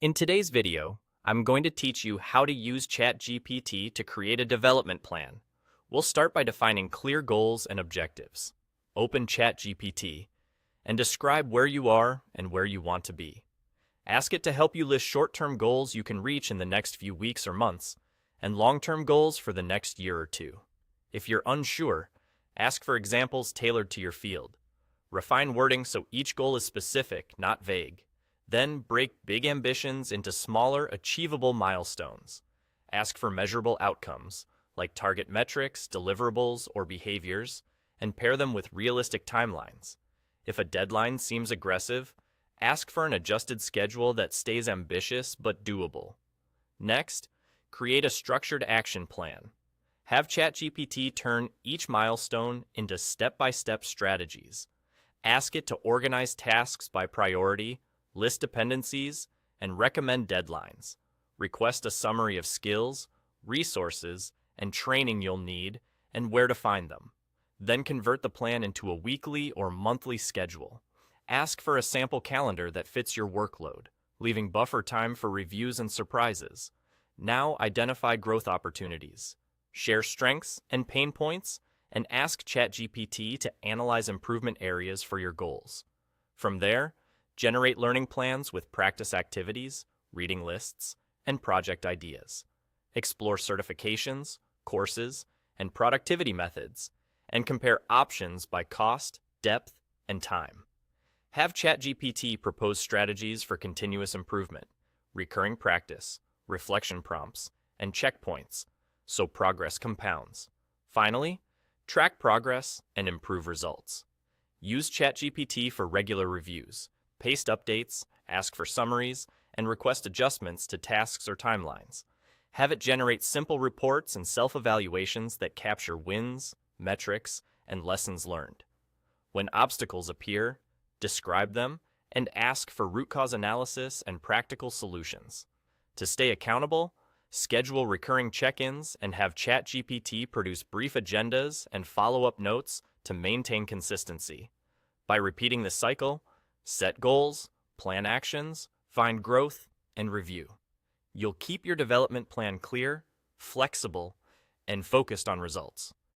In today's video, I'm going to teach you how to use ChatGPT to create a development plan. We'll start by defining clear goals and objectives. Open ChatGPT and describe where you are and where you want to be. Ask it to help you list short-term goals you can reach in the next few weeks or months, and long-term goals for the next year or two. If you're unsure, ask for examples tailored to your field. Refine wording so each goal is specific, not vague. Then break big ambitions into smaller, achievable milestones. Ask for measurable outcomes, like target metrics, deliverables, or behaviors, and pair them with realistic timelines. If a deadline seems aggressive, ask for an adjusted schedule that stays ambitious but doable. Next, create a structured action plan. Have ChatGPT turn each milestone into step-by-step strategies. Ask it to organize tasks by priority, list dependencies, and recommend deadlines. Request a summary of skills, resources, and training you'll need and where to find them. Then convert the plan into a weekly or monthly schedule. Ask for a sample calendar that fits your workload, leaving buffer time for reviews and surprises. Now identify growth opportunities. Share strengths and pain points, and ask ChatGPT to analyze improvement areas for your goals. From there, generate learning plans with practice activities, reading lists, and project ideas. Explore certifications, courses, and productivity methods, and compare options by cost, depth, and time. Have ChatGPT propose strategies for continuous improvement, recurring practice, reflection prompts, and checkpoints, so progress compounds. Finally, track progress and improve results. Use ChatGPT for regular reviews. Paste updates, ask for summaries, and request adjustments to tasks or timelines. Have it generate simple reports and self-evaluations that capture wins, metrics, and lessons learned. When obstacles appear, describe them, and ask for root cause analysis and practical solutions. To stay accountable, schedule recurring check-ins and have ChatGPT produce brief agendas and follow-up notes to maintain consistency. By repeating this cycle, set goals, plan actions, find growth, and review. You'll keep your development plan clear, flexible, and focused on results.